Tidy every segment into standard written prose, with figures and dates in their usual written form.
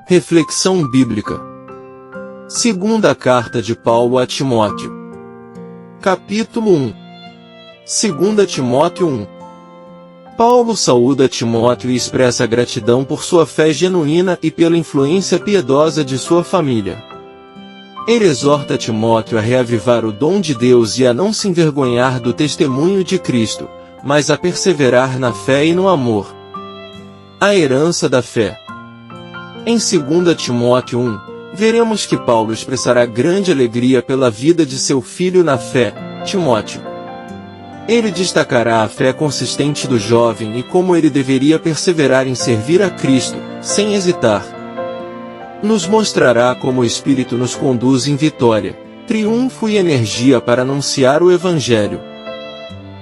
Reflexão bíblica. Segunda carta de Paulo a Timóteo. Capítulo 1. 2 Timóteo 1. Paulo saúda Timóteo e expressa gratidão por sua fé genuína e pela influência piedosa de sua família. Ele exorta Timóteo a reavivar o dom de Deus e a não se envergonhar do testemunho de Cristo, mas a perseverar na fé e no amor. A herança da fé. Em 2 Timóteo 1, veremos que Paulo expressará grande alegria pela vida de seu filho na fé, Timóteo. Ele destacará a fé consistente do jovem e como ele deveria perseverar em servir a Cristo, sem hesitar. Nos mostrará como o Espírito nos conduz em vitória, triunfo e energia para anunciar o Evangelho.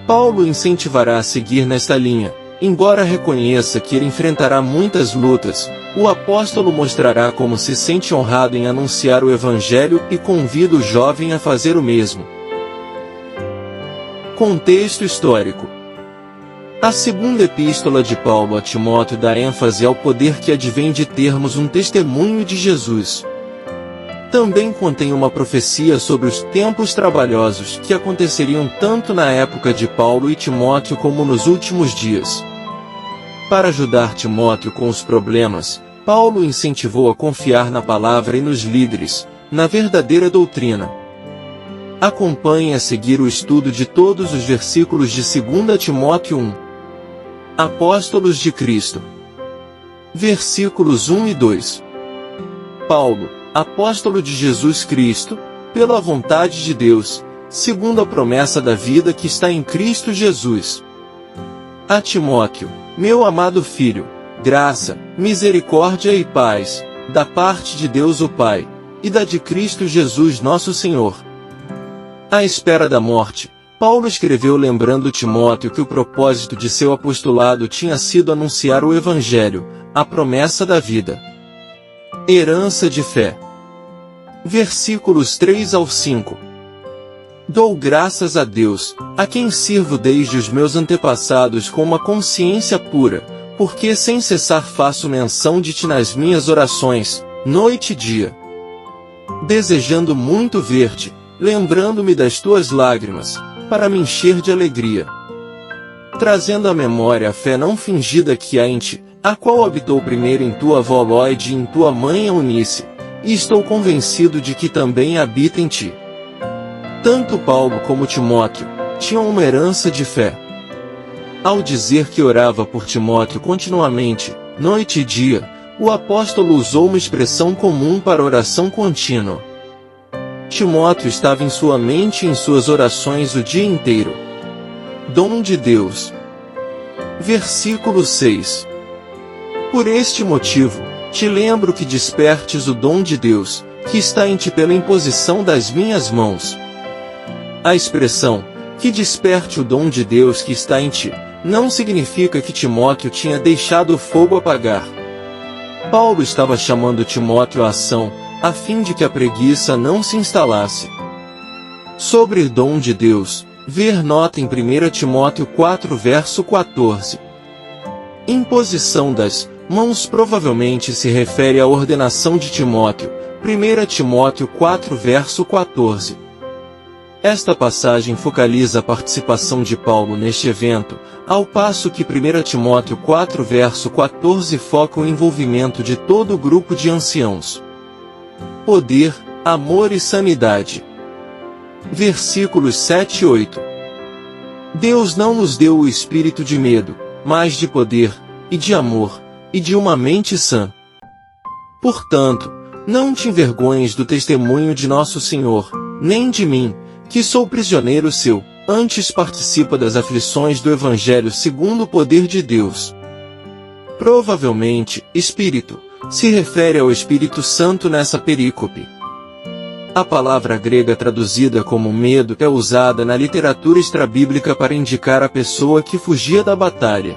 Paulo incentivará a seguir nesta linha. Embora reconheça que ele enfrentará muitas lutas, o apóstolo mostrará como se sente honrado em anunciar o Evangelho e convida o jovem a fazer o mesmo. Contexto histórico. A segunda epístola de Paulo a Timóteo dá ênfase ao poder que advém de termos um testemunho de Jesus. Também contém uma profecia sobre os tempos trabalhosos que aconteceriam tanto na época de Paulo e Timóteo como nos últimos dias. Para ajudar Timóteo com os problemas, Paulo o incentivou a confiar na palavra e nos líderes, na verdadeira doutrina. Acompanhe a seguir o estudo de todos os versículos de 2 Timóteo 1. Apóstolos de Cristo. Versículos 1 e 2. Paulo, apóstolo de Jesus Cristo, pela vontade de Deus, segundo a promessa da vida que está em Cristo Jesus. A Timóteo, meu amado filho, graça, misericórdia e paz, da parte de Deus o Pai, e da de Cristo Jesus nosso Senhor. À espera da morte, Paulo escreveu lembrando Timóteo que o propósito de seu apostolado tinha sido anunciar o Evangelho, a promessa da vida. Herança de fé. Versículos 3 ao 5. Dou graças a Deus, a quem sirvo desde os meus antepassados com uma consciência pura, porque sem cessar faço menção de ti nas minhas orações, noite e dia. Desejando muito ver-te, lembrando-me das tuas lágrimas, para me encher de alegria. Trazendo à memória a fé não fingida que há em ti, a qual habitou primeiro em tua avó Lóide e em tua mãe Eunice, e estou convencido de que também habita em ti. Tanto Paulo como Timóteo tinham uma herança de fé. Ao dizer que orava por Timóteo continuamente, noite e dia, o apóstolo usou uma expressão comum para oração contínua. Timóteo estava em sua mente e em suas orações o dia inteiro. Dom de Deus. Versículo 6. Por este motivo, te lembro que despertes o dom de Deus, que está em ti pela imposição das minhas mãos. A expressão, que desperte o dom de Deus que está em ti, não significa que Timóteo tinha deixado o fogo apagar. Paulo estava chamando Timóteo à ação, a fim de que a preguiça não se instalasse. Sobre o dom de Deus, ver nota em 1 Timóteo 4 verso 14. Imposição das mãos provavelmente se refere à ordenação de Timóteo, 1 Timóteo 4 verso 14. Esta passagem focaliza a participação de Paulo neste evento, ao passo que 1 Timóteo 4 verso 14 foca o envolvimento de todo o grupo de anciãos. Poder, amor e sanidade. Versículos 7 e 8. Deus não nos deu o espírito de medo, mas de poder, e de amor, e de uma mente sã. Portanto, não te envergonhes do testemunho de nosso Senhor, nem de mim, que sou prisioneiro seu, antes participa das aflições do Evangelho segundo o poder de Deus. Provavelmente, Espírito, se refere ao Espírito Santo nessa perícope. A palavra grega traduzida como medo é usada na literatura extrabíblica para indicar a pessoa que fugia da batalha.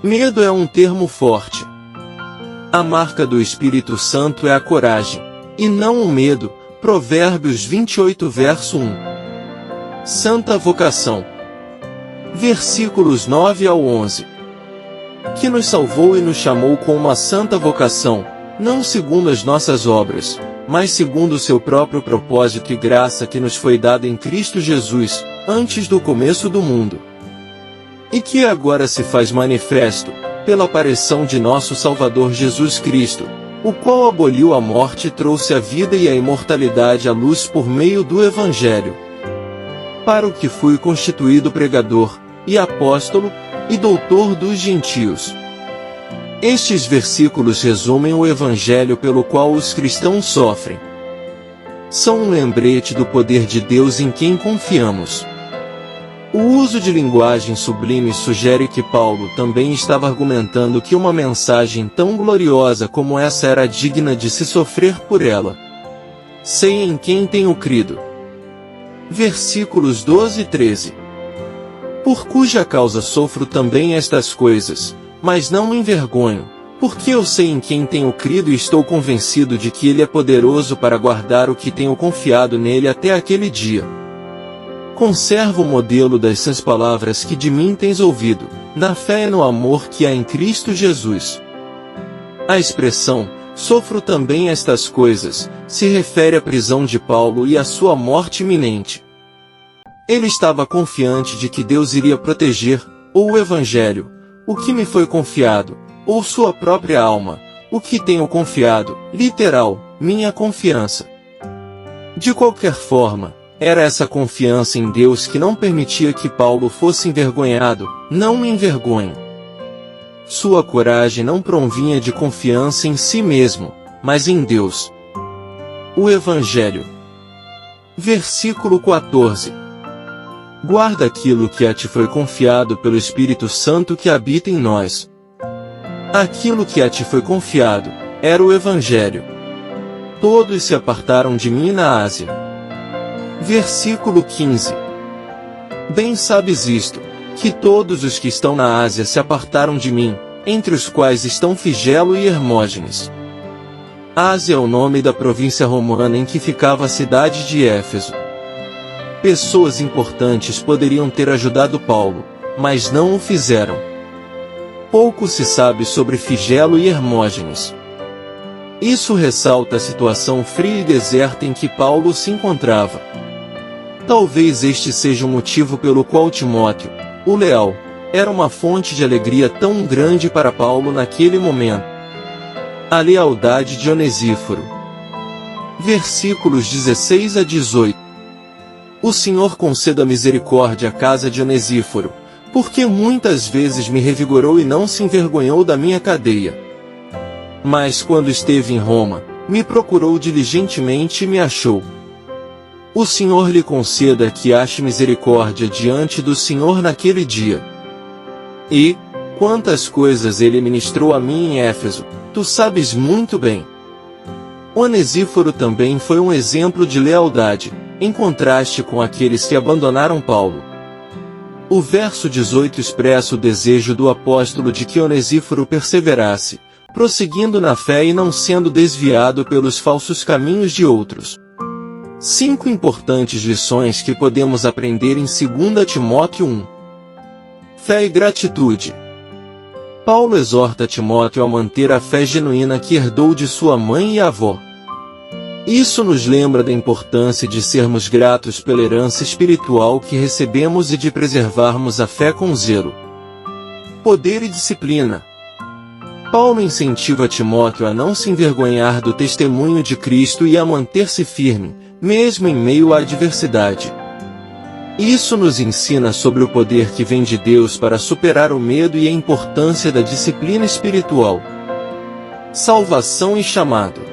Medo é um termo forte. A marca do Espírito Santo é a coragem, e não o medo. Provérbios 28 verso 1. Santa vocação. Versículos 9 ao 11. Que nos salvou e nos chamou com uma santa vocação, não segundo as nossas obras, mas segundo o seu próprio propósito e graça que nos foi dada em Cristo Jesus, antes do começo do mundo. E que agora se faz manifesto, pela aparição de nosso Salvador Jesus Cristo, o qual aboliu a morte e trouxe a vida e a imortalidade à luz por meio do Evangelho. Para o que fui constituído pregador, e apóstolo, e doutor dos gentios. Estes versículos resumem o Evangelho pelo qual os cristãos sofrem. São um lembrete do poder de Deus em quem confiamos. O uso de linguagem sublime sugere que Paulo também estava argumentando que uma mensagem tão gloriosa como essa era digna de se sofrer por ela. Sei em quem tenho crido. Versículos 12 e 13. Por cuja causa sofro também estas coisas, mas não me envergonho, porque eu sei em quem tenho crido e estou convencido de que Ele é poderoso para guardar o que tenho confiado nele até aquele dia. Conserva o modelo das sãs palavras que de mim tens ouvido, na fé e no amor que há em Cristo Jesus. A expressão, sofro também estas coisas, se refere à prisão de Paulo e à sua morte iminente. Ele estava confiante de que Deus iria proteger, ou o Evangelho, o que me foi confiado, ou sua própria alma, o que tenho confiado, literal, minha confiança. De qualquer forma, era essa confiança em Deus que não permitia que Paulo fosse envergonhado, não me envergonho. Sua coragem não provinha de confiança em si mesmo, mas em Deus. O Evangelho. Versículo 14. Guarda aquilo que a ti foi confiado pelo Espírito Santo que habita em nós. Aquilo que a ti foi confiado, era o Evangelho. Todos se apartaram de mim na Ásia. Versículo 15. Bem sabes isto, que todos os que estão na Ásia se apartaram de mim, entre os quais estão Figelo e Hermógenes. Ásia é o nome da província romana em que ficava a cidade de Éfeso. Pessoas importantes poderiam ter ajudado Paulo, mas não o fizeram. Pouco se sabe sobre Figelo e Hermógenes. Isso ressalta a situação fria e deserta em que Paulo se encontrava. Talvez este seja o motivo pelo qual Timóteo, o leal, era uma fonte de alegria tão grande para Paulo naquele momento. A lealdade de Onesíforo. Versículos 16 a 18. O Senhor conceda misericórdia à casa de Onesíforo, porque muitas vezes me revigorou e não se envergonhou da minha cadeia. Mas quando esteve em Roma, me procurou diligentemente e me achou. O Senhor lhe conceda que ache misericórdia diante do Senhor naquele dia. E, quantas coisas ele ministrou a mim em Éfeso, tu sabes muito bem. Onesíforo também foi um exemplo de lealdade, em contraste com aqueles que abandonaram Paulo. O verso 18 expressa o desejo do apóstolo de que Onesíforo perseverasse, prosseguindo na fé e não sendo desviado pelos falsos caminhos de outros. 5 importantes lições que podemos aprender em 2 Timóteo 1. Fé e gratitude. Paulo exorta Timóteo a manter a fé genuína que herdou de sua mãe e avó. Isso nos lembra da importância de sermos gratos pela herança espiritual que recebemos e de preservarmos a fé com zelo. Poder e disciplina. Paulo incentiva Timóteo a não se envergonhar do testemunho de Cristo e a manter-se firme, mesmo em meio à adversidade. Isso nos ensina sobre o poder que vem de Deus para superar o medo e a importância da disciplina espiritual. Salvação e chamado.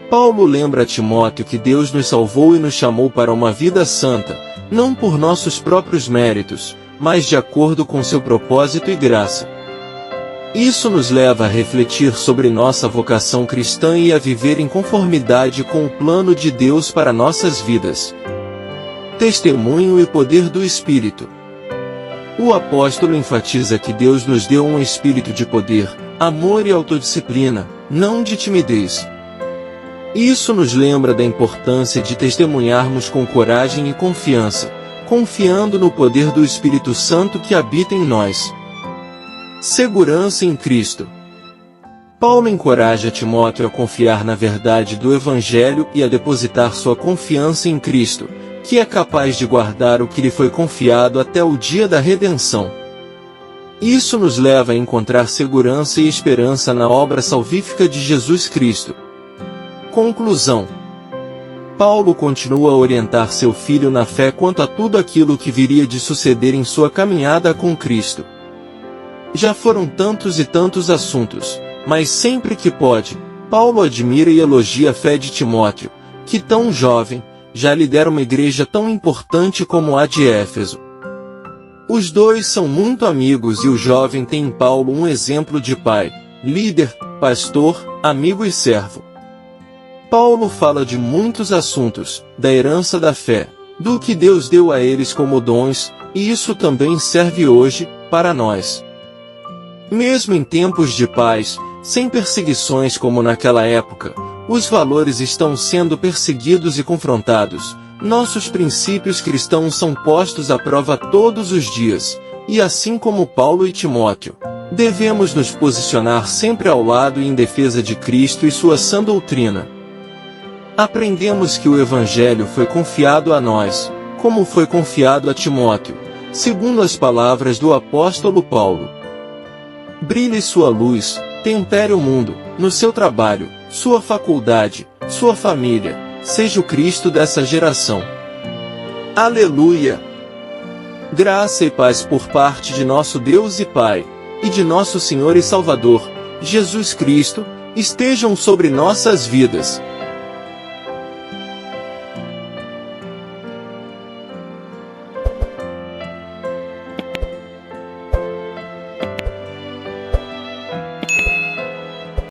Paulo lembra a Timóteo que Deus nos salvou e nos chamou para uma vida santa, não por nossos próprios méritos, mas de acordo com seu propósito e graça. Isso nos leva a refletir sobre nossa vocação cristã e a viver em conformidade com o plano de Deus para nossas vidas. Testemunho e poder do Espírito. O apóstolo enfatiza que Deus nos deu um espírito de poder, amor e autodisciplina, não de timidez. Isso nos lembra da importância de testemunharmos com coragem e confiança, confiando no poder do Espírito Santo que habita em nós. Segurança em Cristo. Paulo encoraja Timóteo a confiar na verdade do Evangelho e a depositar sua confiança em Cristo, que é capaz de guardar o que lhe foi confiado até o dia da redenção. Isso nos leva a encontrar segurança e esperança na obra salvífica de Jesus Cristo. Conclusão. Paulo continua a orientar seu filho na fé quanto a tudo aquilo que viria de suceder em sua caminhada com Cristo. Já foram tantos e tantos assuntos, mas sempre que pode, Paulo admira e elogia a fé de Timóteo, que tão jovem, já lidera uma igreja tão importante como a de Éfeso. Os dois são muito amigos e o jovem tem em Paulo um exemplo de pai, líder, pastor, amigo e servo. Paulo fala de muitos assuntos, da herança da fé, do que Deus deu a eles como dons, e isso também serve hoje, para nós. Mesmo em tempos de paz, sem perseguições como naquela época, os valores estão sendo perseguidos e confrontados, nossos princípios cristãos são postos à prova todos os dias, e assim como Paulo e Timóteo, devemos nos posicionar sempre ao lado e em defesa de Cristo e sua sã doutrina. Aprendemos que o Evangelho foi confiado a nós, como foi confiado a Timóteo, segundo as palavras do apóstolo Paulo. Brilhe sua luz, tempere o mundo, no seu trabalho, sua faculdade, sua família, seja o Cristo dessa geração. Aleluia! Graça e paz por parte de nosso Deus e Pai, e de nosso Senhor e Salvador, Jesus Cristo, estejam sobre nossas vidas.